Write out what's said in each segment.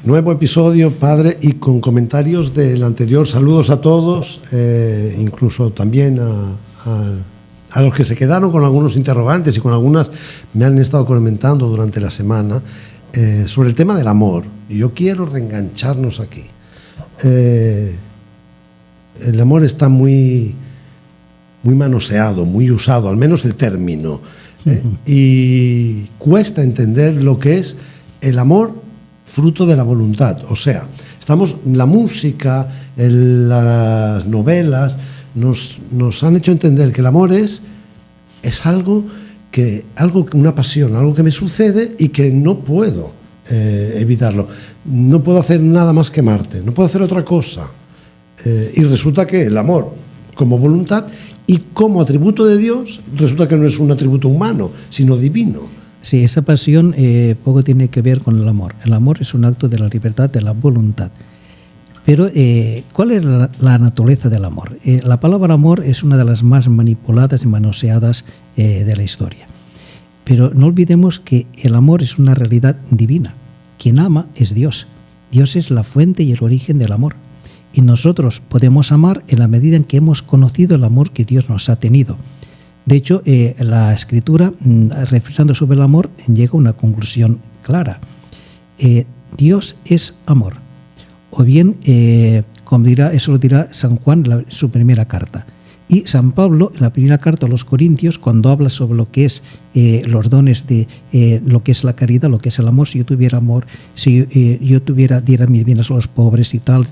Nuevo episodio, padre, y con comentarios del anterior. Saludos a todos, incluso también a los que se quedaron con algunos interrogantes y con algunas me han estado comentando durante la semana sobre el tema del amor. Y yo quiero reengancharnos aquí. El amor está muy manoseado, muy usado, al menos el término. Y cuesta entender lo que es el amor fruto de la voluntad. O sea, la música, las novelas nos han hecho entender que el amor es algo, una pasión, algo que me sucede y que no puedo evitarlo. No puedo hacer nada más que amarte, no puedo hacer otra cosa. Y resulta que el amor, como voluntad y como atributo de Dios, resulta que no es un atributo humano, sino divino. Sí, esa pasión poco tiene que ver con el amor. El amor es un acto de la libertad, de la voluntad. Pero, ¿cuál es la naturaleza del amor? La palabra amor es una de las más manipuladas y manoseadas de la historia. Pero no olvidemos que el amor es una realidad divina. Quien ama es Dios. Dios es la fuente y el origen del amor. Y nosotros podemos amar en la medida en que hemos conocido el amor que Dios nos ha tenido. De hecho, la Escritura, reflexionando sobre el amor, llega a una conclusión clara. Dios es amor. O bien, eso lo dirá San Juan en su primera carta. Y San Pablo, en la primera carta a los Corintios, cuando habla sobre lo que es los dones de lo que es la caridad, lo que es el amor, si yo tuviera amor, si yo diera mis bienes a los pobres y tal,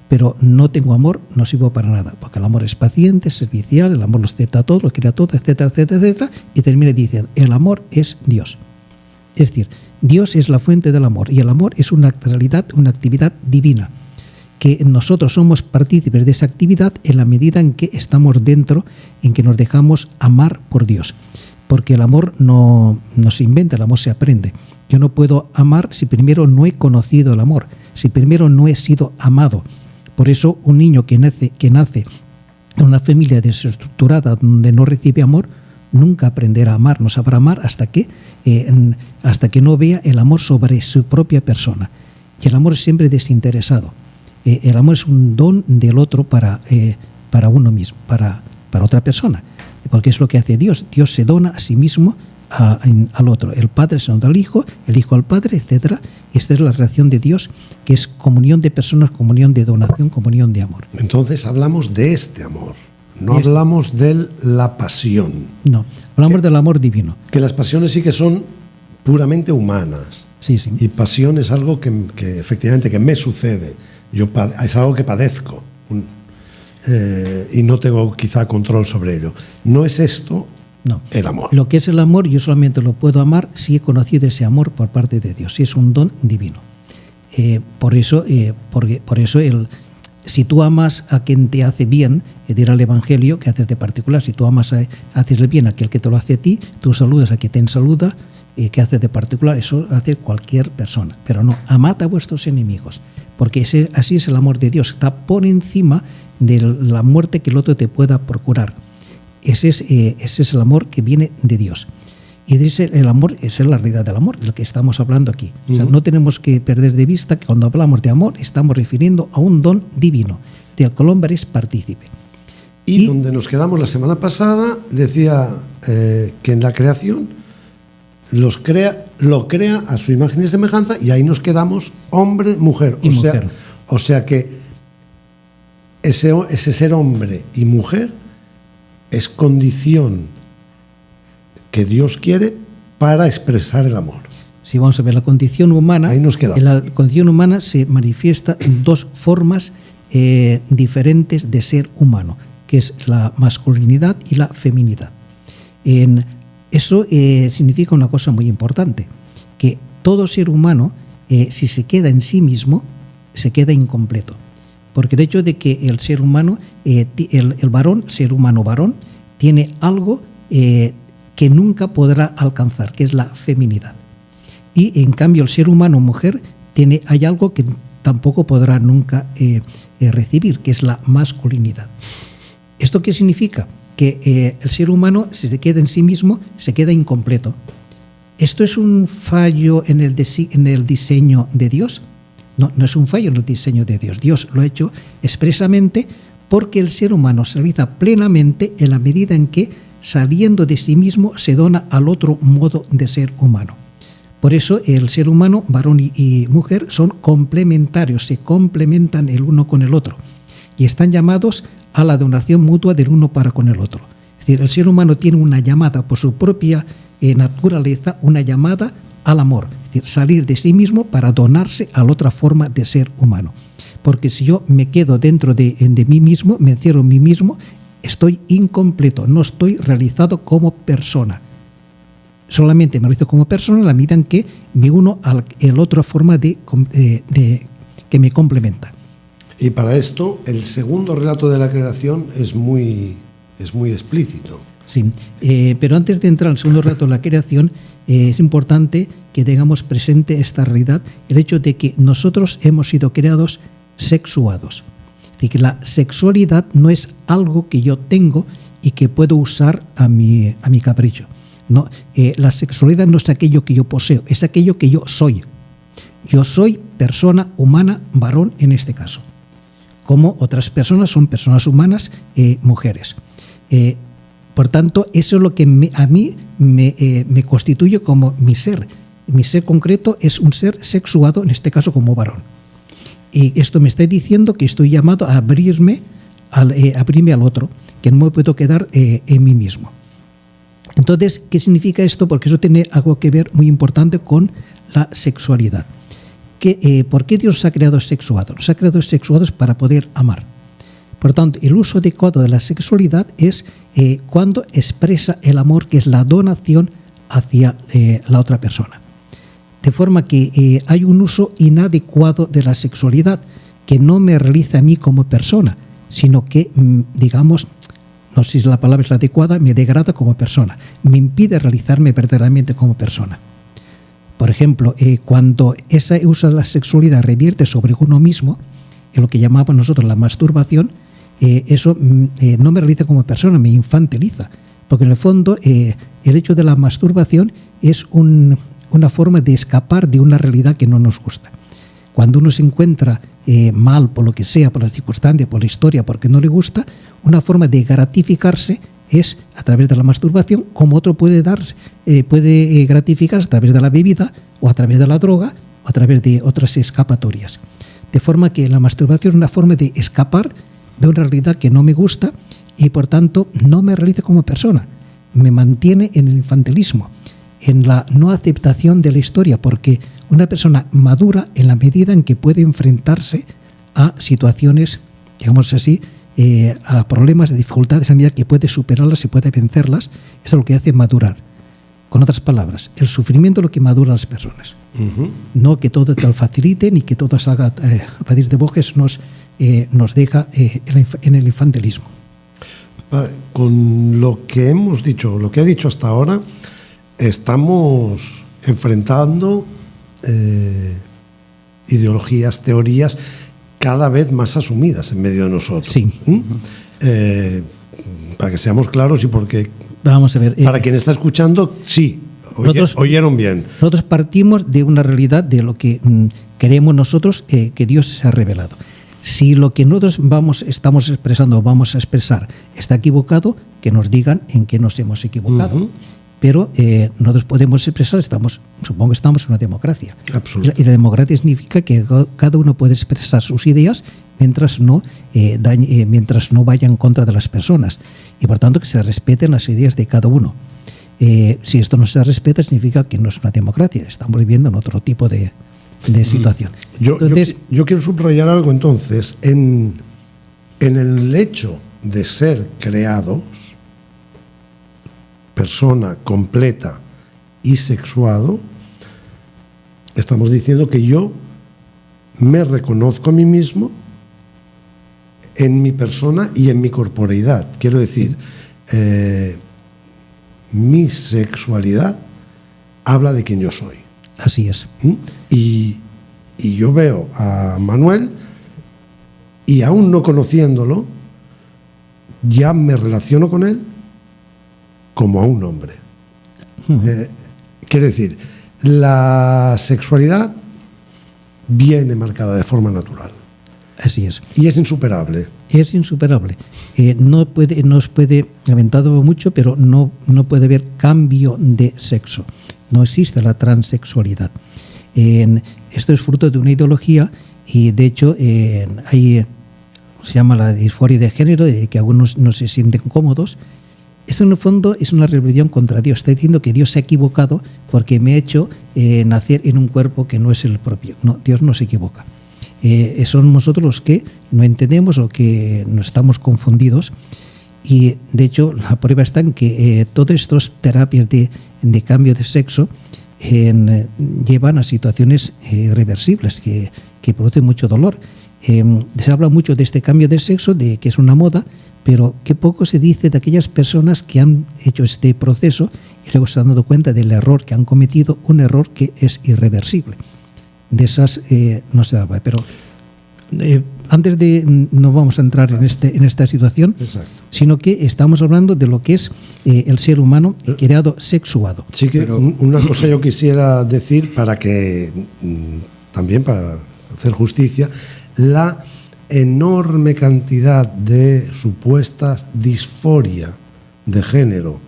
pero no tengo amor, no sirvo para nada, porque el amor es paciente, es servicial, el amor lo acepta todo, lo quiere todo, etcétera, etcétera, etcétera, y termina diciendo, el amor es Dios. Es decir, Dios es la fuente del amor, y el amor es una realidad, una actividad divina, que nosotros somos partícipes de esa actividad en la medida en que estamos dentro, en que nos dejamos amar por Dios. Porque el amor no se inventa, el amor se aprende. Yo no puedo amar si primero no he conocido el amor, si primero no he sido amado. Por eso un niño que nace en una familia desestructurada donde no recibe amor, nunca aprenderá a amar, no sabrá amar hasta que no vea el amor sobre su propia persona. Y el amor es siempre desinteresado. El amor es un don del otro para uno mismo, para otra persona. Porque es lo que hace Dios. Dios se dona a sí mismo al otro. El Padre se dona al Hijo, el Hijo al Padre, etc. Esta es la relación de Dios, que es comunión de personas, comunión de donación, comunión de amor. Entonces hablamos de este amor, no hablamos de la pasión. No, hablamos del amor divino. Que las pasiones sí que son puramente humanas. Sí, sí. Y pasión es algo que efectivamente que me sucede. Es algo que padezco y no tengo quizá control sobre ello. No es esto. No. El amor. Lo que es el amor, yo solamente lo puedo amar si he conocido ese amor por parte de Dios, si es un don divino. Por eso, si tú amas a quien te hace bien, dirá el Evangelio que haces de particular. Si tú haces el bien a aquel que te lo hace a ti, tú saludas a quien te saluda, que haces de particular. Eso hace cualquier persona. Pero no, amad a vuestros enemigos, porque así es el amor de Dios. Está por encima de la muerte que el otro te pueda procurar. Ese es el amor que viene de Dios. Y el amor, esa es la realidad del amor, de lo que estamos hablando aquí. O sea, no tenemos que perder de vista que cuando hablamos de amor estamos refiriendo a un don divino, del cual el hombre es partícipe. Y donde nos quedamos la semana pasada, decía que en la creación lo crea a su imagen y semejanza, y ahí nos quedamos hombre, mujer. O sea que ese ser hombre y mujer es condición que Dios quiere para expresar el amor. Si vamos a ver la condición humana, ahí nos quedamos. En la condición humana se manifiesta en dos formas diferentes de ser humano, que es la masculinidad y la feminidad. Eso significa una cosa muy importante, que todo ser humano, si se queda en sí mismo, se queda incompleto. Porque el hecho de que el ser humano, el varón, ser humano varón, tiene algo que nunca podrá alcanzar, que es la feminidad. Y en cambio el ser humano mujer hay algo que tampoco podrá nunca recibir, que es la masculinidad. ¿Esto qué significa? Que el ser humano, si se queda en sí mismo, se queda incompleto. ¿Esto es un fallo en el diseño de Dios? No es un fallo en el diseño de Dios. Dios lo ha hecho expresamente porque el ser humano se realiza plenamente en la medida en que, saliendo de sí mismo, se dona al otro modo de ser humano. Por eso el ser humano, varón y mujer, son complementarios, se complementan el uno con el otro y están llamados a la donación mutua del uno para con el otro. Es decir, el ser humano tiene una llamada por su propia naturaleza, una llamada al amor, es decir, salir de sí mismo para donarse a la otra forma de ser humano. Porque si yo me quedo dentro de mí mismo, me encierro en mí mismo, estoy incompleto, no estoy realizado como persona. Solamente me realizo como persona en la medida en que me uno a la otra forma de que me complementa. Y para esto, el segundo relato de la creación es muy explícito. Sí, pero antes de entrar al segundo relato de la creación, es importante que tengamos presente esta realidad, el hecho de que nosotros hemos sido creados sexuados. Es decir, que la sexualidad no es algo que yo tengo y que puedo usar a mi capricho. No, la sexualidad no es aquello que yo poseo, es aquello que yo soy. Yo soy persona humana, varón en este caso. Como otras personas son personas humanas, mujeres. Por tanto, eso es lo que a mí me constituye como mi ser. Mi ser concreto es un ser sexuado, en este caso como varón. Y esto me está diciendo que estoy llamado a abrirme al otro, que no me puedo quedar en mí mismo. Entonces, ¿qué significa esto? Porque eso tiene algo que ver muy importante con la sexualidad. ¿Por qué Dios nos ha creado sexuados? Nos ha creado sexuados para poder amar. Por tanto, el uso adecuado de la sexualidad es cuando expresa el amor, que es la donación hacia la otra persona. De forma que hay un uso inadecuado de la sexualidad que no me realiza a mí como persona, sino que, digamos, no sé si la palabra es la adecuada, me degrada como persona, me impide realizarme verdaderamente como persona. Por ejemplo, cuando ese uso de la sexualidad revierte sobre uno mismo, en lo que llamamos nosotros la masturbación, eso no me realiza como persona, me infantiliza. Porque en el fondo el hecho de la masturbación es una forma de escapar de una realidad que no nos gusta. Cuando uno se encuentra mal por lo que sea, por las circunstancias, por la historia, porque no le gusta, una forma de gratificarse es a través de la masturbación, como otro puede gratificarse a través de la bebida o a través de la droga o a través de otras escapatorias. De forma que la masturbación es una forma de escapar de una realidad que no me gusta y por tanto no me realiza como persona, me mantiene en el infantilismo, en la no aceptación de la historia, porque una persona madura en la medida en que puede enfrentarse a situaciones, digamos así, a problemas, de dificultades, a medida que puede superarlas y puede vencerlas. Eso es lo que hace madurar. Con otras palabras, el sufrimiento es lo que madura a las personas. Uh-huh. No que todo te lo facilite ni que todo se haga a partir de bojes nos deja en el infantilismo. Con lo que hemos dicho, lo que ha dicho hasta ahora, estamos enfrentando ideologías, teorías cada vez más asumidas en medio de nosotros. Sí. Para que seamos claros y porque vamos a ver, para quien está escuchando, sí, oyeron bien. Nosotros partimos de una realidad de lo que creemos nosotros que Dios se ha revelado. Si lo que nosotros estamos expresando o vamos a expresar está equivocado, que nos digan en qué nos hemos equivocado. Uh-huh. Pero nosotros podemos expresar, supongo que estamos en una democracia. Y la democracia significa que cada uno puede expresar sus ideas mientras no vaya en contra de las personas. Y por tanto que se respeten las ideas de cada uno. Si esto no se respeta, significa que no es una democracia. Estamos viviendo en otro tipo de situación. Yo quiero subrayar algo entonces. En el hecho de ser creados, persona completa y sexuado, estamos diciendo que yo me reconozco a mí mismo en mi persona y en mi corporeidad. Quiero decir, mi sexualidad habla de quién yo soy. Así es. Y yo veo a Manuel y aún no conociéndolo, ya me relaciono con él como a un hombre. Quiere decir, la sexualidad viene marcada de forma natural. Así es. Y es insuperable. Es insuperable. No os puede, lamentado mucho, pero no puede haber cambio de sexo. No existe la transexualidad. Esto es fruto de una ideología y, de hecho, se llama la disforia de género, de que algunos no se sienten cómodos. Esto, en el fondo, es una rebelión contra Dios. Está diciendo que Dios se ha equivocado porque me ha hecho nacer en un cuerpo que no es el propio. No, Dios no se equivoca. Son nosotros los que no entendemos o que nos estamos confundidos. Y, de hecho, la prueba está en que todas estas terapias de cambio de sexo llevan a situaciones irreversibles que producen mucho dolor. Se habla mucho de este cambio de sexo, de que es una moda, pero qué poco se dice de aquellas personas que han hecho este proceso y luego se han dado cuenta del error que han cometido, un error que es irreversible. De esas no se habla, pero antes de, no vamos a entrar en esta situación. Exacto. Sino que estamos hablando de lo que es el ser humano creado sexuado. Sí, que una cosa yo quisiera decir para que también para hacer justicia, la enorme cantidad de supuestas disforia de género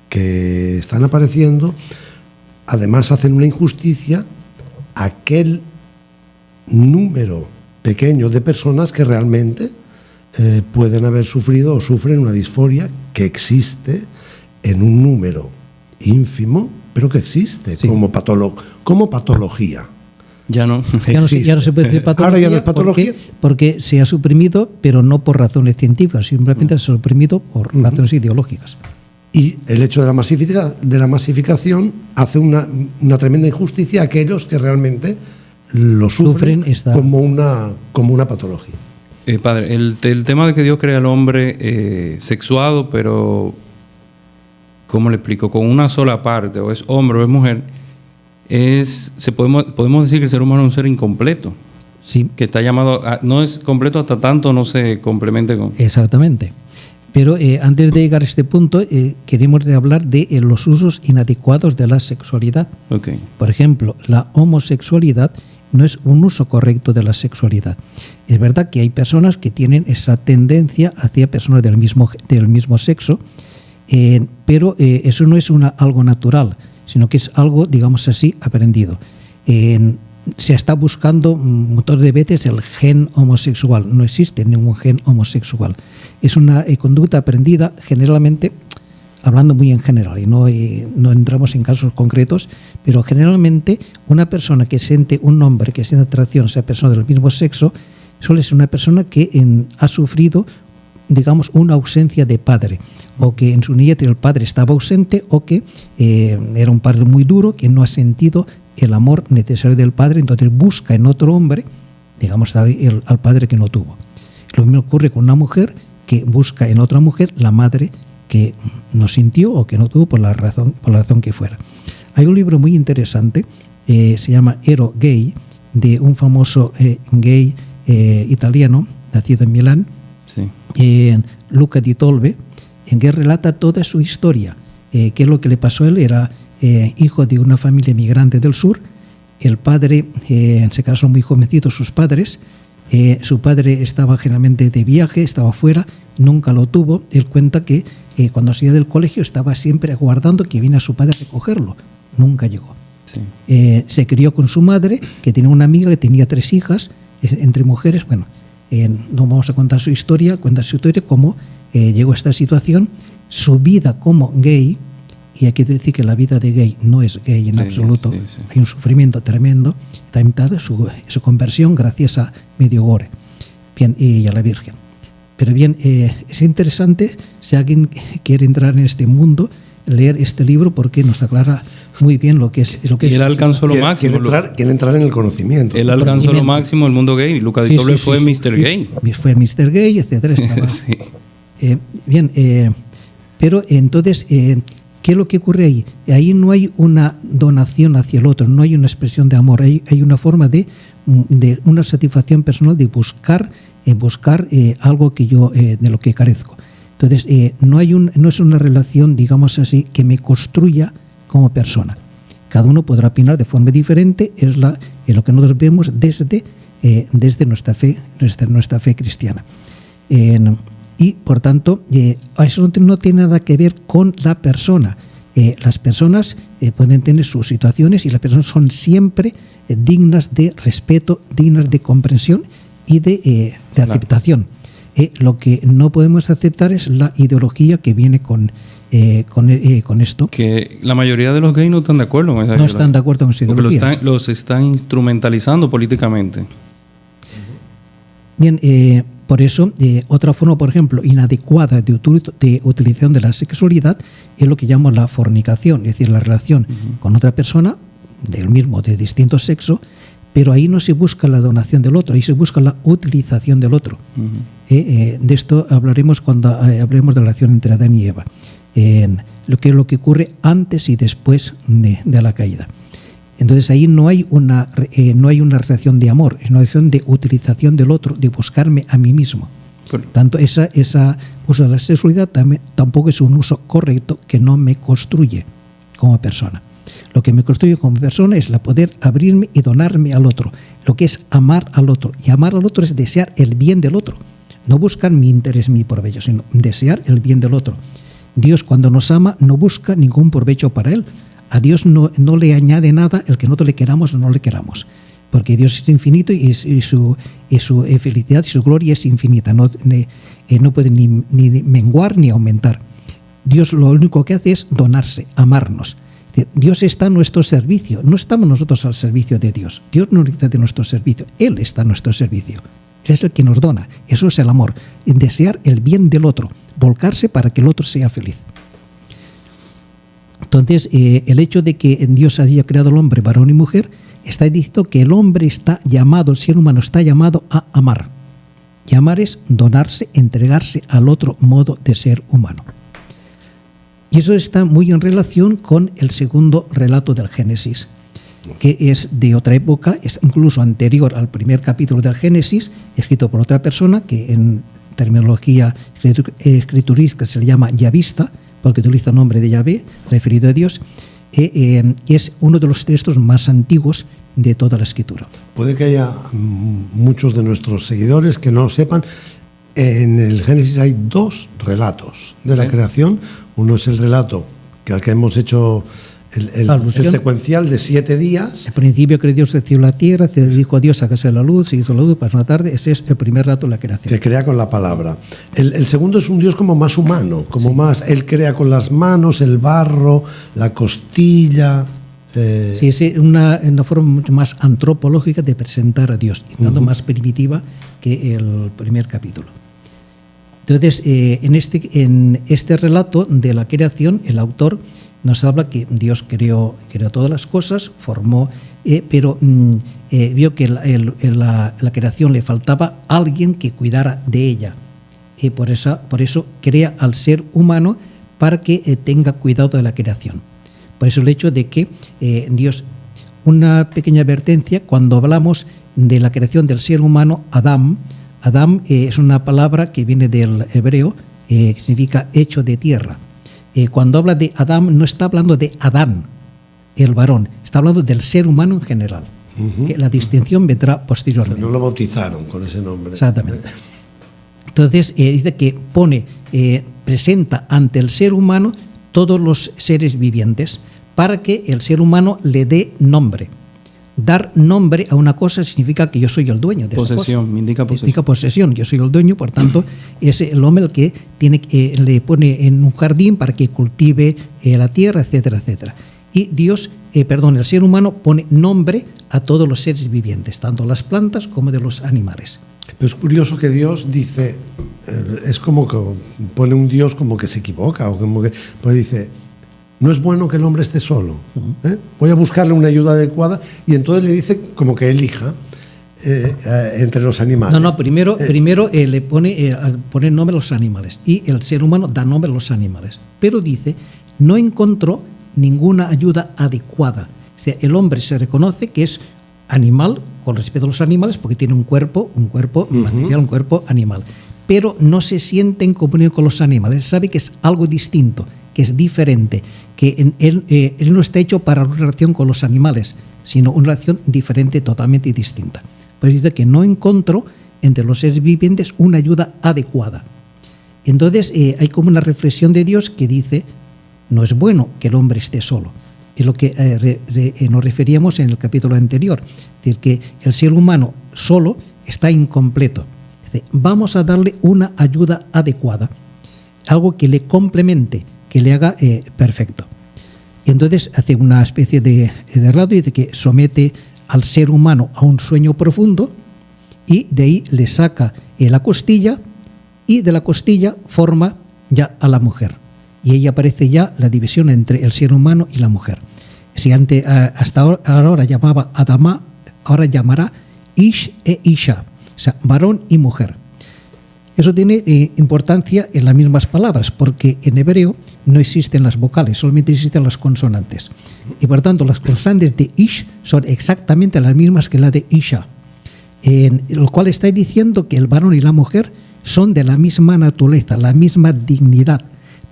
que están apareciendo, además hacen una injusticia a aquel número pequeño de personas que realmente pueden haber sufrido o sufren una disforia que existe en un número ínfimo, pero que existe, sí, como patología. Ya no se puede decir patología. Ahora ya no es patología. Porque se ha suprimido, pero no por razones científicas, simplemente se ha suprimido por razones ideológicas. Y el hecho de la masificación hace una tremenda injusticia a aquellos que realmente lo sufren como una patología. Padre, el tema de que Dios crea al hombre sexuado, pero, ¿cómo le explico? Con una sola parte, o es hombre o es mujer, podemos decir que el ser humano es un ser incompleto. Sí. Que está llamado, no es completo hasta tanto no se complemente con... Exactamente. Pero antes de llegar a este punto, queremos hablar de los usos inadecuados de la sexualidad. Okay. Por ejemplo, la homosexualidad no es un uso correcto de la sexualidad. Es verdad que hay personas que tienen esa tendencia hacia personas del mismo sexo, pero eso no es algo natural, sino que es algo, digamos así, aprendido. Se está buscando muchas de veces el gen homosexual. No existe ningún gen homosexual. Es una conducta aprendida, generalmente, hablando muy en general, y no entramos en casos concretos, pero generalmente una persona que siente un hombre, que siente atracción hacia persona del mismo sexo, suele ser una persona que ha sufrido, digamos, una ausencia de padre, o que en su niñez el padre estaba ausente, o que era un padre muy duro, que no ha sentido el amor necesario del padre, entonces busca en otro hombre, digamos, al padre que no tuvo. Lo mismo ocurre con una mujer que busca en otra mujer la madre que no sintió o que no tuvo por la razón que fuera. Hay un libro muy interesante, se llama Ero Gay, de un famoso gay italiano, nacido en Milán, sí, Luca di Tolbe, en que relata toda su historia. ¿Qué es lo que le pasó a él? Era hijo de una familia migrante del sur. El padre, se casó muy jovencito sus padres. Su padre estaba generalmente de viaje, estaba fuera, nunca lo tuvo. Él cuenta que cuando salía del colegio estaba siempre aguardando que viniera su padre a recogerlo. Nunca llegó. Sí. Se crió con su madre, que tenía una amiga que tenía 3 hijas, entre mujeres. Bueno, no vamos a contar su historia, cuenta su historia, cómo llegó a esta situación, su vida como gay. Y hay que decir que la vida de gay no es gay en absoluto. Sí. Hay un sufrimiento tremendo. También está su conversión gracias a Medjugorje, bien, y a la Virgen. Pero bien, es interesante, si alguien quiere entrar en este mundo, leer este libro porque nos aclara muy bien lo que es. Y él alcanzó lo máximo. Quiere entrar en el conocimiento. Él alcanzó lo máximo del mundo gay. Lucas di Tolbe fue Mr. Gay. Fue Mr. Gay, etcétera. Sí. Bien, pero entonces... ¿qué es lo que ocurre ahí? Ahí no hay una donación hacia el otro, no hay una expresión de amor, hay una forma de una satisfacción personal de buscar algo que yo de lo que carezco. Entonces, no es una relación, digamos así, que me construya como persona. Cada uno podrá opinar de forma diferente, es lo que nosotros vemos desde nuestra fe cristiana. Y, por tanto, eso no tiene nada que ver con la persona. Las personas pueden tener sus situaciones y las personas son siempre dignas de respeto, dignas de comprensión y de aceptación. Lo que no podemos aceptar es la ideología que viene con esto. Que la mayoría de los gays no están de acuerdo con esa ideología. No están de acuerdo con esa ideología. Porque los están instrumentalizando políticamente. Bien, por eso, otra forma, por ejemplo, inadecuada de utilización de la sexualidad es lo que llamamos la fornicación, es decir, la relación con otra persona de distinto sexo, pero ahí no se busca la donación del otro, ahí se busca la utilización del otro. De esto hablaremos cuando hablemos de la relación entre Adán y Eva, lo que ocurre antes y después de la caída. Entonces ahí no hay una relación de amor, es una relación de utilización del otro, de buscarme a mí mismo. Bueno. Tanto ese uso de la sexualidad tampoco es un uso correcto, que no me construye como persona. Lo que me construye como persona es la poder abrirme y donarme al otro, lo que es amar al otro. Y amar al otro es desear el bien del otro, no buscar mi interés, mi provecho, sino desear el bien del otro. Dios, cuando nos ama, no busca ningún provecho para él. A Dios no le añade nada el que nosotros le queramos o no le queramos, porque Dios es infinito y su felicidad y su gloria es infinita, no puede ni menguar ni aumentar. Dios lo único que hace es donarse, amarnos. Dios está a nuestro servicio, no estamos nosotros al servicio de Dios. Dios no necesita de nuestro servicio, Él está a nuestro servicio. Él es el que nos dona, eso es el amor, desear el bien del otro, volcarse para que el otro sea feliz. Entonces, el hecho de que Dios haya creado al hombre, varón y mujer, está diciendo que el hombre está llamado, el ser humano está llamado a amar. Y amar es donarse, entregarse al otro modo de ser humano. Y eso está muy en relación con el segundo relato del Génesis, que es de otra época, es incluso anterior al primer capítulo del Génesis, escrito por otra persona que en terminología escriturística se le llama yavista, porque utiliza el nombre de Yahvé, referido a Dios, es uno de los textos más antiguos de toda la Escritura. Puede que haya muchos de nuestros seguidores que no lo sepan. En el Génesis hay dos relatos de la creación. Uno es el relato al que hemos hecho el secuencial de 7 días. Al principio creó Dios el cielo y la tierra, se dijo a Dios, hágase la luz, se hizo la luz, pasó una tarde. Ese es el primer relato de la creación. Que crea con la palabra. El segundo es un Dios como más humano, como más, Él crea con las manos, el barro, la costilla. Sí, una forma mucho más antropológica de presentar a Dios, y tanto más primitiva que el primer capítulo. Entonces, en este relato de la creación, el autor nos habla que Dios creó todas las cosas, formó, pero vio que la creación le faltaba alguien que cuidara de ella. Por eso crea al ser humano para que tenga cuidado de la creación. Por eso el hecho de que Dios, una pequeña advertencia, cuando hablamos de la creación del ser humano, Adán es una palabra que viene del hebreo, que significa hecho de tierra. Cuando habla de Adán, no está hablando de Adán, el varón, está hablando del ser humano en general. Que la distinción vendrá posteriormente. No lo bautizaron con ese nombre. Exactamente. Entonces, dice que presenta ante el ser humano todos los seres vivientes para que el ser humano le dé nombre. Dar nombre a una cosa significa que yo soy el dueño de esa cosa. Indica posesión. Indica posesión. Yo soy el dueño, por tanto, es el hombre el que le pone en un jardín para que cultive la tierra, etcétera, etcétera. Y el ser humano pone nombre a todos los seres vivientes, tanto las plantas como de los animales. Pero es curioso que Dios dice, es como que pone un Dios como que se equivoca, o como que pues dice, no es bueno que el hombre esté solo. Voy a buscarle una ayuda adecuada, y entonces le dice como que elija entre los animales. No, primero le pone nombre a los animales, y el ser humano da nombre a los animales. Pero dice, no encontró ninguna ayuda adecuada. O sea, el hombre se reconoce que es animal con respecto a los animales porque tiene un cuerpo material, un cuerpo animal. Pero no se siente en comunión con los animales, sabe que es algo distinto. que es diferente, que él no está hecho para una relación con los animales, sino una relación diferente, totalmente distinta. Por eso dice que no encontró entre los seres vivientes una ayuda adecuada. Entonces hay como una reflexión de Dios que dice, no es bueno que el hombre esté solo. Es lo que nos referíamos en el capítulo anterior. Es decir, que el ser humano solo está incompleto. Dice, vamos a darle una ayuda adecuada, algo que le complemente, que le haga perfecto. Y entonces hace una especie de relato y dice que somete al ser humano a un sueño profundo y de ahí le saca la costilla y de la costilla forma ya a la mujer. Y ahí aparece ya la división entre el ser humano y la mujer. Si antes, hasta ahora llamaba Adamá, ahora llamará Ish e Isha, o sea, varón y mujer. Eso tiene importancia en las mismas palabras, porque en hebreo no existen las vocales, solamente existen las consonantes. Y por tanto, las consonantes de Ish son exactamente las mismas que la de Isha, en lo cual está diciendo que el varón y la mujer son de la misma naturaleza, la misma dignidad,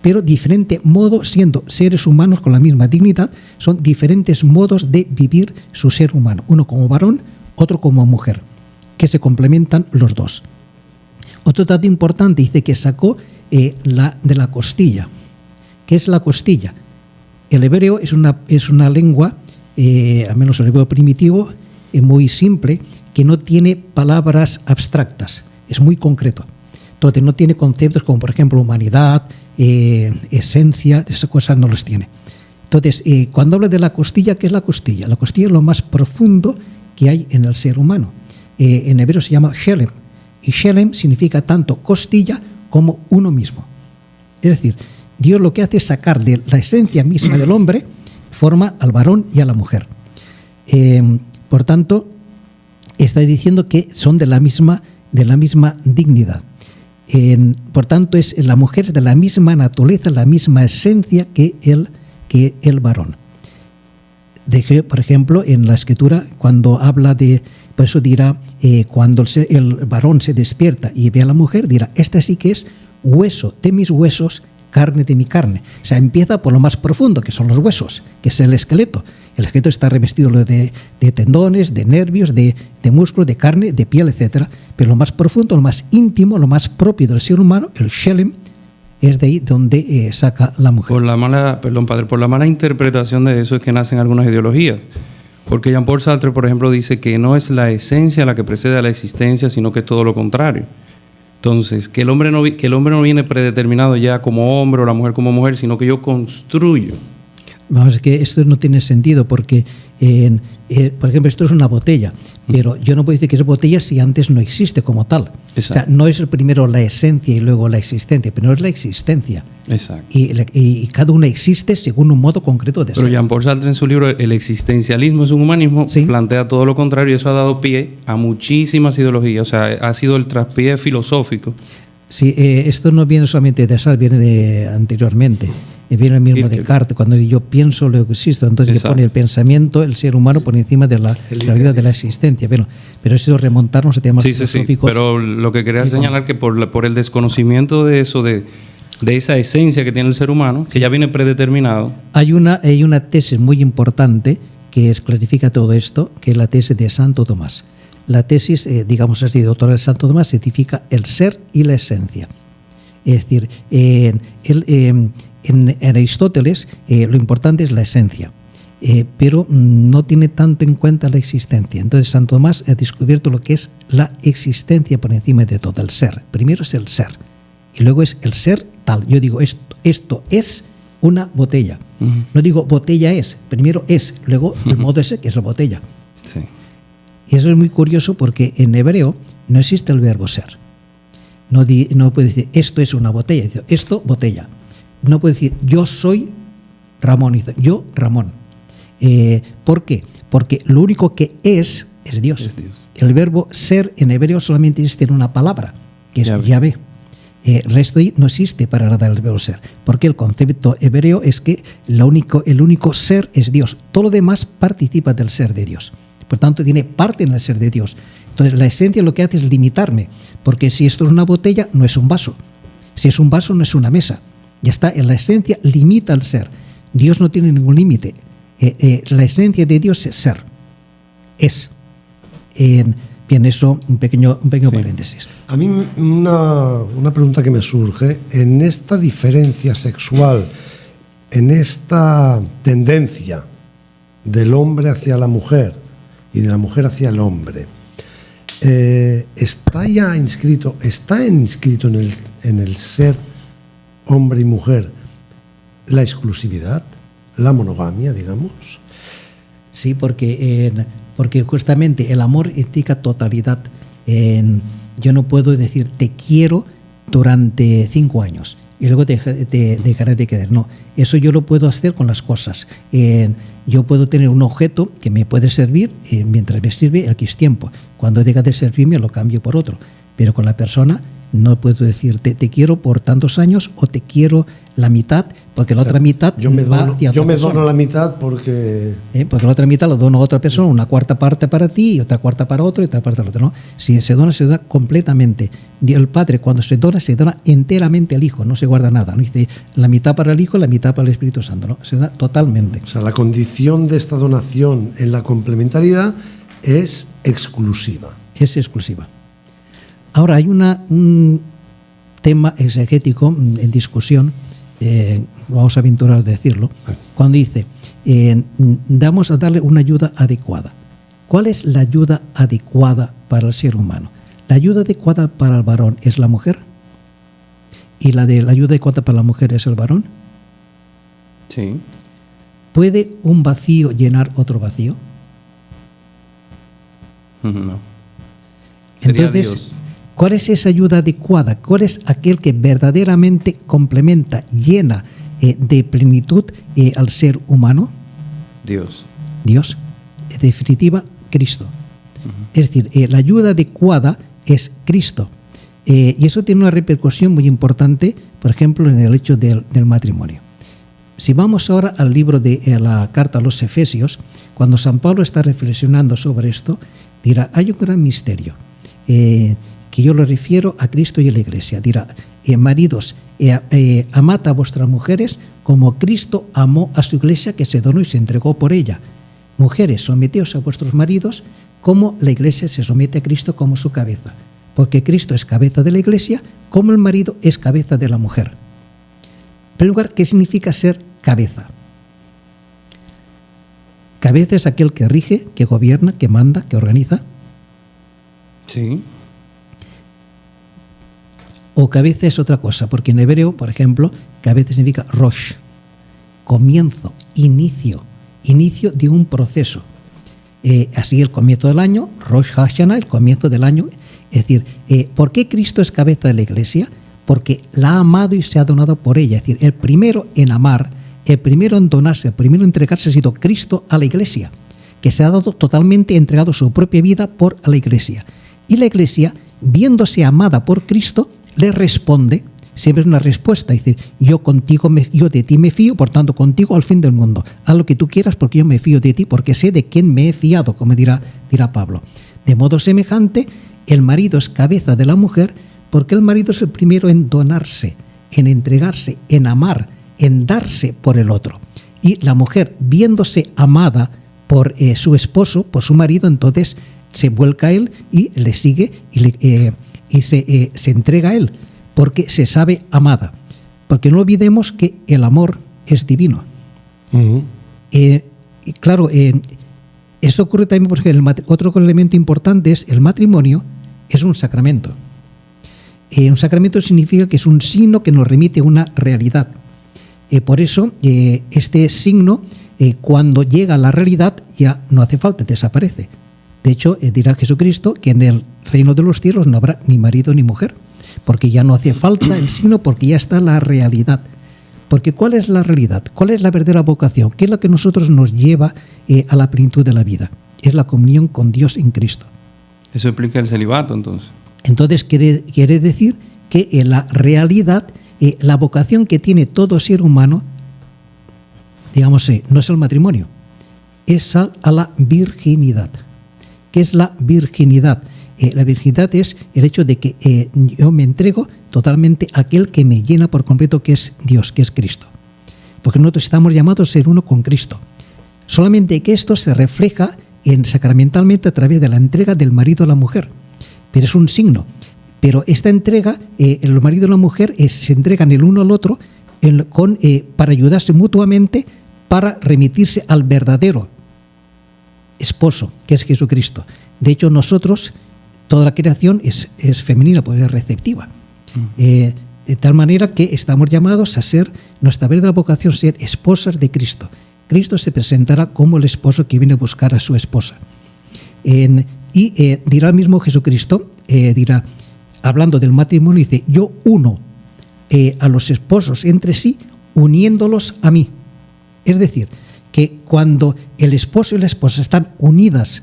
pero diferente modo, siendo seres humanos con la misma dignidad, son diferentes modos de vivir su ser humano, uno como varón, otro como mujer, que se complementan los dos. Otro dato importante dice que sacó de la costilla. ¿Qué es la costilla? El hebreo es una lengua, al menos el hebreo primitivo, muy simple, que no tiene palabras abstractas, es muy concreto. Entonces no tiene conceptos como, por ejemplo, humanidad, esencia, esas cosas no los tiene. Entonces, cuando habla de la costilla, ¿qué es la costilla? La costilla es lo más profundo que hay en el ser humano. En hebreo se llama Shelem, y Shelem significa tanto costilla como uno mismo. Es decir, Dios lo que hace es sacar de la esencia misma del hombre, forma al varón y a la mujer. Por tanto, está diciendo que son de la misma dignidad. Por tanto, la mujer es de la misma naturaleza, la misma esencia que el varón. Por ejemplo, en la Escritura, cuando habla de, por eso dirá, cuando el varón se despierta y ve a la mujer, dirá, esta sí que es hueso de mis huesos, carne de mi carne. O sea, empieza por lo más profundo, que son los huesos, que es el esqueleto. El esqueleto está revestido de tendones, de nervios, de músculos, de carne, de piel, etc. Pero lo más profundo, lo más íntimo, lo más propio del ser humano, el Shelem, es de ahí donde saca la mujer. Por la mala interpretación de eso es que nacen algunas ideologías. Porque Jean-Paul Sartre, por ejemplo, dice que no es la esencia la que precede a la existencia, sino que es todo lo contrario. Entonces, que el hombre no viene predeterminado ya como hombre o la mujer como mujer, sino que yo construyo. Vamos, es que esto no tiene sentido porque, por ejemplo, esto es una botella, pero yo no puedo decir que es botella si antes no existe como tal. Exacto. O sea, no es primero la esencia y luego la existencia, primero es la existencia. Exacto. Y cada una existe según un modo concreto de ser. Pero Jean-Paul Sartre en su libro El existencialismo es un humanismo, ¿sí?, plantea todo lo contrario y eso ha dado pie a muchísimas ideologías. O sea, ha sido el traspié filosófico. Sí, esto no viene solamente de Sartre, viene de anteriormente. Viene el mismo Descartes, cuando yo pienso, luego existo. Entonces le pone el pensamiento, el ser humano, por encima de la realidad de la existencia. Pero eso remontarnos a temas filosóficos. Sí. Pero lo que quería señalar que por el desconocimiento de eso, de esa esencia que tiene el ser humano, que ya viene predeterminado. Hay una tesis muy importante que clarifica todo esto, que es la tesis de Santo Tomás. La tesis, digamos así, doctora de Santo Tomás, significa el ser y la esencia. Es decir, en Aristóteles lo importante es la esencia, pero no tiene tanto en cuenta la existencia. Entonces Santo Tomás ha descubierto lo que es la existencia por encima de todo, el ser. Primero es el ser y luego es el ser tal. Yo digo, esto es una botella. Uh-huh. No digo botella es, primero es, luego el modo ese que es la botella. Sí. Y eso es muy curioso porque en hebreo no existe el verbo ser. No puede decir esto es una botella, dice esto botella. No puede decir yo soy Ramón, dice yo Ramón. ¿Por qué? Porque lo único que es Dios. Es Dios. El verbo ser en hebreo solamente existe en una palabra, que es Yahvé. El resto no existe para nada el verbo ser, porque el concepto hebreo es que el único ser es Dios. Todo lo demás participa del ser de Dios. Por tanto, tiene parte en el ser de Dios. Entonces, la esencia lo que hace es limitarme, porque si esto es una botella, no es un vaso. Si es un vaso, no es una mesa. Ya está, en la esencia limita al ser. Dios no tiene ningún límite. La esencia de Dios es ser. Es. Bien, eso, un pequeño paréntesis. A mí una pregunta que me surge, en esta diferencia sexual, en esta tendencia del hombre hacia la mujer y de la mujer hacia el hombre, ¿está inscrito en el ser hombre y mujer la exclusividad, la monogamia, digamos? Sí, porque justamente el amor indica totalidad. Yo no puedo decir te quiero durante 5 años y luego te dejaré de querer. No, eso yo lo puedo hacer con las cosas. Yo puedo tener un objeto que me puede servir mientras me sirve X tiempo. Cuando deja de servirme lo cambio por otro. Pero con la persona no puedo decir te quiero por tantos años o te quiero la mitad, porque la otra mitad yo me dono la mitad porque la otra mitad lo dono a otra persona, una cuarta parte para ti y otra cuarta para otro y otra parte para otro, ¿no? Si se dona completamente. El padre cuando se dona enteramente al hijo, no se guarda nada, ¿no? Dice la mitad para el hijo, la mitad para el Espíritu Santo, ¿no? Se da totalmente. O sea, la condición de esta donación en la complementariedad es exclusiva. Es exclusiva. Ahora, hay un tema exegético en discusión, vamos a aventurar a decirlo, cuando dice, damos a darle una ayuda adecuada. ¿Cuál es la ayuda adecuada para el ser humano? ¿La ayuda adecuada para el varón es la mujer? ¿Y la ayuda adecuada para la mujer es el varón? Sí. ¿Puede un vacío llenar otro vacío? No. Sería Entonces, Dios. ¿cuál es esa ayuda adecuada? ¿Cuál es aquel que verdaderamente complementa, llena de plenitud al ser humano? Dios. Dios. En definitiva, Cristo. Es decir, la ayuda adecuada es Cristo. Y eso tiene una repercusión muy importante, por ejemplo, en el hecho del matrimonio. Si vamos ahora al libro de la carta a los Efesios, cuando San Pablo está reflexionando sobre esto, dirá, hay un gran misterio, que yo lo refiero a Cristo y a la Iglesia. Dirá, maridos, amad a vuestras mujeres como Cristo amó a su Iglesia, que se donó y se entregó por ella. Mujeres, someteos a vuestros maridos como la Iglesia se somete a Cristo como su cabeza, porque Cristo es cabeza de la Iglesia, como el marido es cabeza de la mujer. En primer lugar, ¿qué significa ser cabeza? Cabeza es aquel que rige, que gobierna, que manda, que organiza. Sí. O cabeza es otra cosa, porque en hebreo, por ejemplo, cabeza significa rosh, comienzo, inicio de un proceso. Así el comienzo del año, Rosh Hashanah, el comienzo del año. Es decir, ¿por qué Cristo es cabeza de la Iglesia? Porque la ha amado y se ha donado por ella. Es decir, el primero en amar, el primero en donarse, el primero en entregarse ha sido Cristo a la Iglesia, que se ha dado totalmente, entregado su propia vida por la Iglesia. Y la Iglesia, viéndose amada por Cristo, le responde. Siempre es una respuesta, es decir, yo de ti me fío, por tanto contigo al fin del mundo. Haz lo que tú quieras porque yo me fío de ti, porque sé de quién me he fiado, como dirá Pablo. De modo semejante, el marido es cabeza de la mujer, porque el marido es el primero en donarse, en entregarse, en amar, en darse por el otro. Y la mujer, viéndose amada por su esposo, por su marido, entonces se vuelca a él y le sigue y se entrega a él, porque se sabe amada. Porque no olvidemos que el amor es divino. Uh-huh. Y claro, esto ocurre también porque otro elemento importante es el matrimonio es un sacramento. Un sacramento significa que es un signo que nos remite a una realidad. Por eso, este signo, cuando llega a la realidad, ya no hace falta, desaparece. De hecho, dirá Jesucristo que en el reino de los cielos no habrá ni marido ni mujer, porque ya no hace falta el signo, porque ya está la realidad. Porque ¿cuál es la realidad? ¿Cuál es la verdadera vocación? ¿Qué es lo que nosotros nos lleva a la plenitud de la vida? Es la comunión con Dios en Cristo. Eso explica el celibato, entonces. Entonces quiere decir que la realidad, la vocación que tiene todo ser humano, digamos, no es el matrimonio, es a la virginidad. ¿Qué es la virginidad? La virginidad es el hecho de que yo me entrego totalmente a aquel que me llena por completo, que es Dios, que es Cristo. Porque nosotros estamos llamados a ser uno con Cristo. Solamente que esto se refleja sacramentalmente a través de la entrega del marido a la mujer. Pero es un signo. Pero esta entrega, el marido y la mujer se entregan el uno al otro para ayudarse mutuamente, para remitirse al verdadero esposo, que es Jesucristo. De hecho, nosotros, toda la creación es femenina, pues es receptiva. De tal manera que estamos llamados a ser, nuestra verdadera vocación, ser esposas de Cristo. Cristo se presentará como el esposo que viene a buscar a su esposa. Dirá el mismo Jesucristo, dirá, hablando del matrimonio, dice, yo uno a los esposos entre sí, uniéndolos a mí. Es decir, que cuando el esposo y la esposa están unidos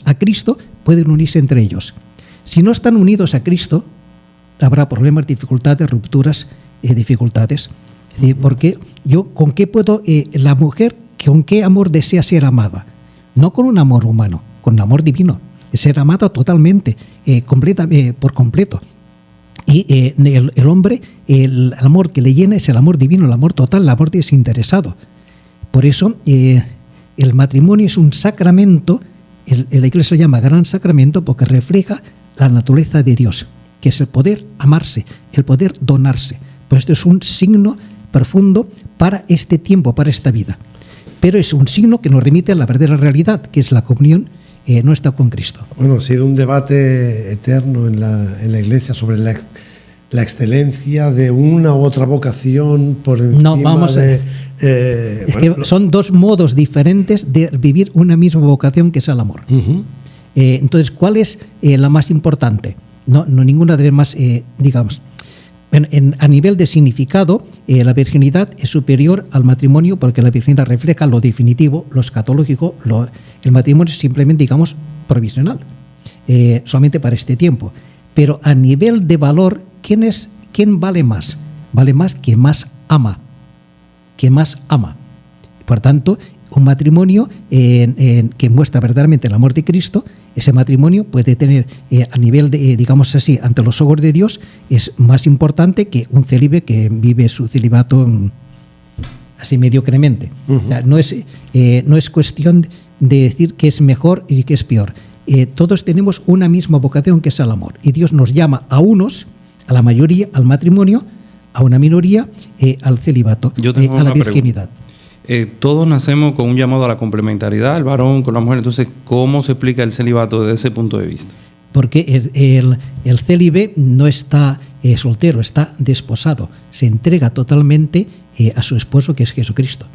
a Cristo, pueden unirse entre ellos. Si no están unidos a Cristo, habrá problemas, dificultades, rupturas, dificultades. Es decir, porque ¿con qué puedo, la mujer, con qué amor desea ser amada? No con un amor humano, con un amor divino. Ser amada totalmente, por completo. Y el hombre, el amor que le llena es el amor divino, el amor total, el amor desinteresado. Por eso el matrimonio es un sacramento, la Iglesia lo llama gran sacramento porque refleja la naturaleza de Dios, que es el poder amarse, el poder donarse. Pues esto es un signo profundo para este tiempo, para esta vida. Pero es un signo que nos remite a la verdadera realidad, que es la comunión nuestra con Cristo. Bueno, ha sido un debate eterno en la Iglesia sobre la excelencia de una u otra vocación por encima que son dos modos diferentes de vivir una misma vocación, que es el amor. Entonces, ¿cuál es la más importante? No ninguna de las más, digamos. A nivel de significado, la virginidad es superior al matrimonio porque la virginidad refleja lo definitivo, lo escatológico. El matrimonio es simplemente, digamos, provisional, solamente para este tiempo. Pero a nivel de valor, ¿quién vale más? Vale más quien más ama. Quien más ama. Por tanto, un matrimonio que muestra verdaderamente el amor de Cristo, ese matrimonio puede tener, a nivel de, digamos así, ante los ojos de Dios, es más importante que un célibe que vive su celibato así mediocremente. O sea, no es cuestión de decir que es mejor y que es peor. Todos tenemos una misma vocación, que es el amor. Y Dios nos llama a unos, a la mayoría, al matrimonio, a una minoría, al celibato, a la virginidad. Todos nacemos con un llamado a la complementariedad, el varón con la mujer. Entonces, ¿cómo se explica el celibato desde ese punto de vista? Porque el célibe no está soltero, está desposado. Se entrega totalmente a su esposo, que es Jesucristo.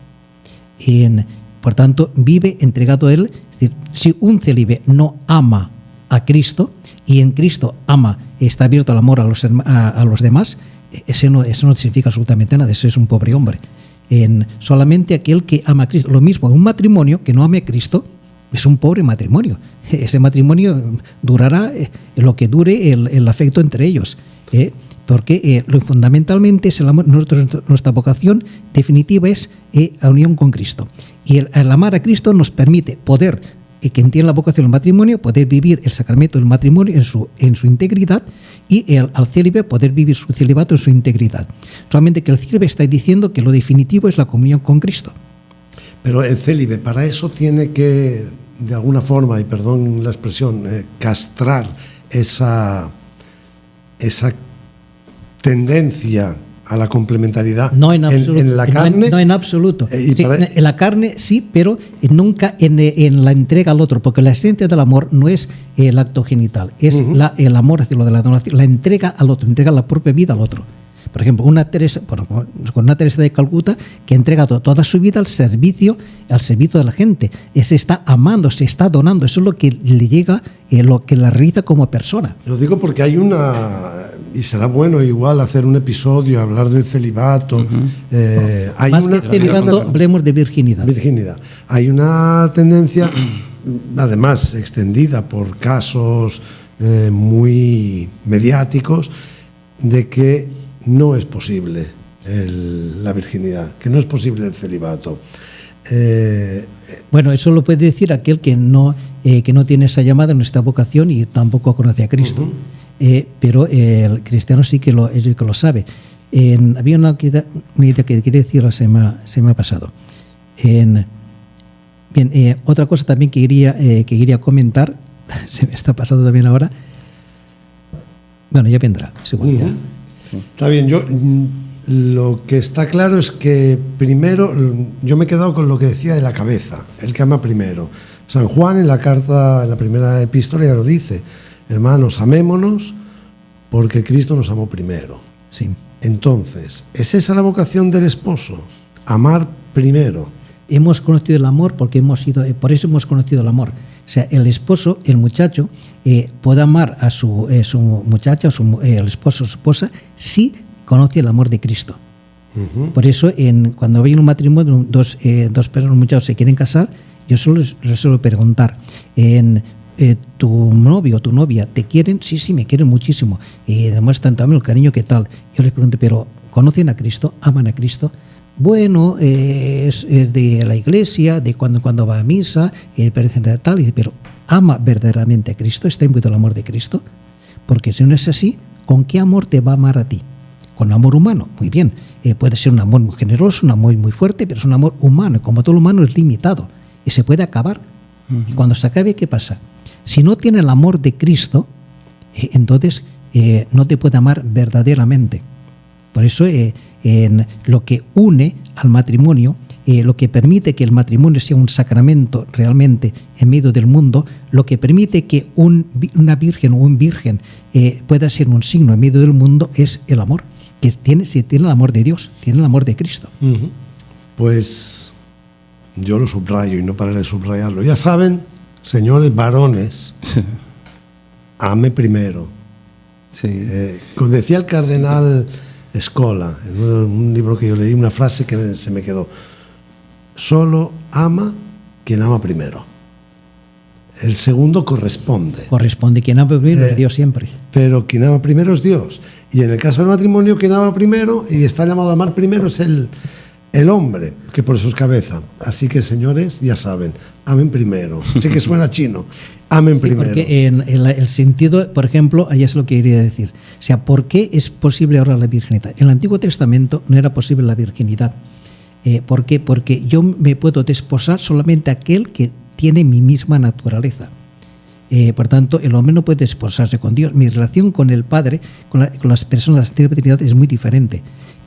Por tanto, vive entregado a él. Es decir, si un célibe no ama a Cristo y en Cristo ama, está abierto al amor a los demás, eso no significa absolutamente nada. Eso es un pobre hombre. Solamente aquel que ama a Cristo. Lo mismo, un matrimonio que no ame a Cristo es un pobre matrimonio. Ese matrimonio durará lo que dure el afecto entre ellos. Porque fundamentalmente es el amor. Nuestra vocación definitiva es la unión con Cristo. Y el amar a Cristo nos permite poder, quien tiene la vocación del matrimonio, poder vivir el sacramento del matrimonio en su integridad, y al célibe poder vivir su celibato en su integridad. Solamente que el célibe está diciendo que lo definitivo es la comunión con Cristo. Pero el célibe para eso tiene que, de alguna forma, y perdón la expresión, castrar esa tendencia a la complementariedad. No en absoluto. En la carne. No en absoluto. En la carne sí, pero nunca en la entrega al otro, porque la esencia del amor no es el acto genital, es el amor hacia lo de la donación, la entrega al otro, entrega la propia vida al otro. Por ejemplo, con una Teresa de Calcuta, que entrega toda su vida al servicio de la gente. Se está amando, se está donando. Eso es lo que le llega, lo que la realiza como persona. Lo digo porque hay y será bueno igual hacer un episodio, hablar del celibato. Más que celibato, hablemos de virginidad. Hay una tendencia, además extendida por casos muy mediáticos, de que no es posible la virginidad, que no es posible el celibato. Bueno, eso lo puede decir aquel que no tiene esa llamada, no esta vocación y tampoco conoce a Cristo. Pero el cristiano sí que lo sabe. Había una idea que quería decir, se me ha pasado. Otra cosa también que quería comentar, se me está pasando también ahora. Bueno, ya vendrá, seguro. Sí. Está bien, lo que está claro es que primero, yo me he quedado con lo que decía de la cabeza, el que ama primero. San Juan en la primera epístola ya lo dice: hermanos, amémonos porque Cristo nos amó primero. Sí. Entonces, ¿es esa la vocación del esposo? Amar primero. Hemos conocido el amor porque por eso hemos conocido el amor. O sea, el esposo, el muchacho, puede amar a su muchacha, el esposo o su esposa, si conoce el amor de Cristo. Por eso, cuando hay un matrimonio, dos personas, un muchacho se quieren casar, yo les suelo preguntar, ¿tu novio o tu novia te quieren? Sí, me quieren muchísimo. Y demuestran también el cariño, ¿qué tal? Yo les pregunto, ¿pero conocen a Cristo? ¿Aman a Cristo? Bueno, es de la iglesia, de cuando va a misa, parece de tal, y dice, pero ¿ama verdaderamente a Cristo? ¿Está imbuido el amor de Cristo? Porque si no es así, ¿con qué amor te va a amar a ti? Con amor humano, muy bien. Puede ser un amor muy generoso, un amor muy fuerte, pero es un amor humano. Y como todo lo humano es limitado y se puede acabar. Y cuando se acabe, ¿qué pasa? Si no tiene el amor de Cristo, entonces no te puede amar verdaderamente. Por eso lo que une al matrimonio, lo que permite que el matrimonio sea un sacramento realmente en medio del mundo, lo que permite que una virgen o un virgen pueda ser un signo en medio del mundo es el amor, que tiene el amor de Dios, tiene el amor de Cristo. Pues yo lo subrayo y no pararé de subrayarlo. Ya saben, señores varones, ame primero. Sí. Como decía el cardenal Scola, en un libro que yo leí, una frase que se me quedó: solo ama quien ama primero. El segundo corresponde. Corresponde, quien ama primero es Dios siempre. Pero quien ama primero es Dios. Y en el caso del matrimonio, quien ama primero y está llamado a amar primero es el hombre, que por eso es cabeza. Así que, señores, ya saben, amen primero. Sé que suena chino, amen primero. Porque el sentido, por ejemplo, allá es lo que quería decir. O sea, ¿por qué es posible ahora la virginidad? En el Antiguo Testamento no era posible la virginidad. ¿Por qué? Porque yo me puedo desposar solamente a aquel que tiene mi misma naturaleza. Por tanto, el hombre no puede desposarse con Dios. Mi relación con el Padre, con las personas de la paternidad es muy diferente.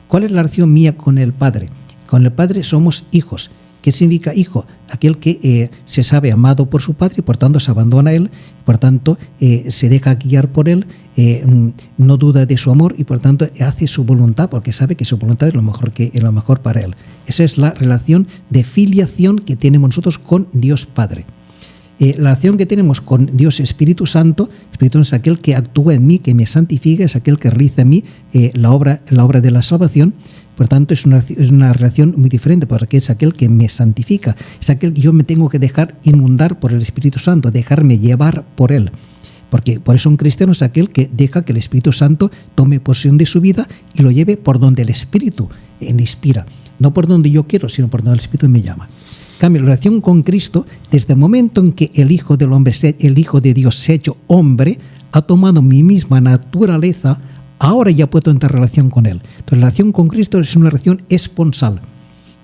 ¿Cuál es la relación mía con el Padre? Con el Padre somos hijos. ¿Qué significa hijo? Aquel que se sabe amado por su padre y por tanto se abandona a él, por tanto se deja guiar por él, no duda de su amor y por tanto hace su voluntad porque sabe que su voluntad es lo mejor para él. Esa es la relación de filiación que tenemos nosotros con Dios Padre. La relación que tenemos con Dios Espíritu Santo es aquel que actúa en mí, que me santifica, es aquel que realiza en mí la obra de la salvación. Por tanto, es una relación muy diferente, porque es aquel que me santifica, es aquel que yo me tengo que dejar inundar por el Espíritu Santo, dejarme llevar por él. Porque por eso un cristiano es aquel que deja que el Espíritu Santo tome posesión de su vida y lo lleve por donde el Espíritu le inspira. No por donde yo quiero, sino por donde el Espíritu me llama. En cambio, la relación con Cristo, desde el momento en que el Hijo del Hombre, el Hijo de Dios se ha hecho hombre, ha tomado mi misma naturaleza, ahora ya puedo entrar en relación con Él. Entonces, la relación con Cristo es una relación esponsal,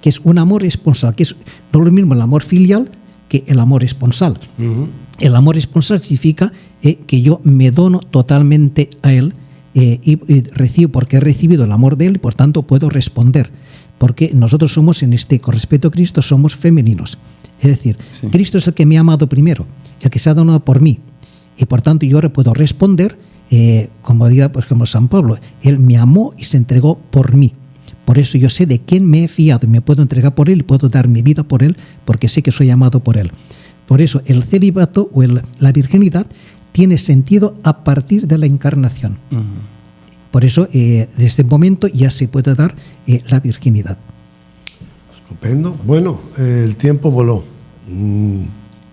que es un amor esponsal, que es no lo mismo el amor filial que el amor esponsal. El amor esponsal significa que yo me dono totalmente a Él y recibo, porque he recibido el amor de Él y por tanto puedo responder. Porque nosotros somos, con respecto a Cristo, somos femeninos. Es decir, sí. Cristo es el que me ha amado primero, el que se ha donado por mí. Y por tanto yo ahora puedo responder, como dirá por ejemplo San Pablo, Él me amó y se entregó por mí. Por eso yo sé de quién me he fiado y me puedo entregar por Él y puedo dar mi vida por Él porque sé que soy amado por Él. Por eso el celibato o la virginidad tiene sentido a partir de la encarnación. Por eso, desde este momento ya se puede dar la virginidad. Estupendo. Bueno, el tiempo voló,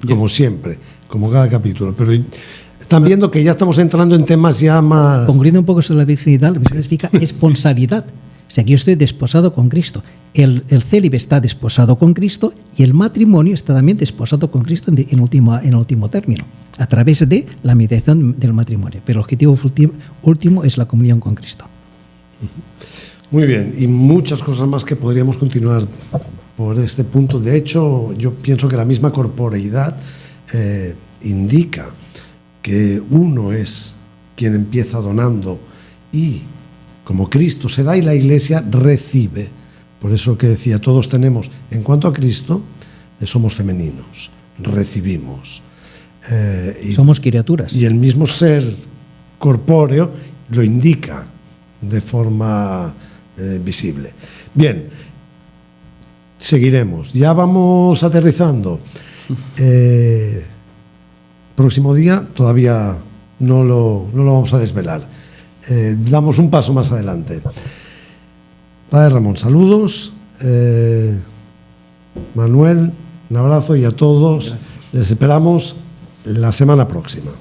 como siempre, como cada capítulo. Pero están viendo que ya estamos entrando en temas ya más... Concluyendo un poco sobre la virginidad, la virginidad significa esponsalidad. O sea, que yo estoy desposado con Cristo. El célibe está desposado con Cristo y el matrimonio está también desposado con Cristo en último término, a través de la mediación del matrimonio. Pero el objetivo último es la comunión con Cristo. Muy bien, y muchas cosas más que podríamos continuar por este punto. De hecho, yo pienso que la misma corporeidad indica que uno es quien empieza donando y como Cristo se da y la Iglesia recibe. Por eso que decía, todos tenemos, en cuanto a Cristo, somos femeninos, recibimos. Somos criaturas. Y el mismo ser corpóreo lo indica de forma visible. Bien, seguiremos. Ya vamos aterrizando. Próximo día todavía no lo vamos a desvelar. Damos un paso más adelante. Padre Ramón, saludos. Manuel, un abrazo y a todos. Gracias. Les esperamos la semana próxima.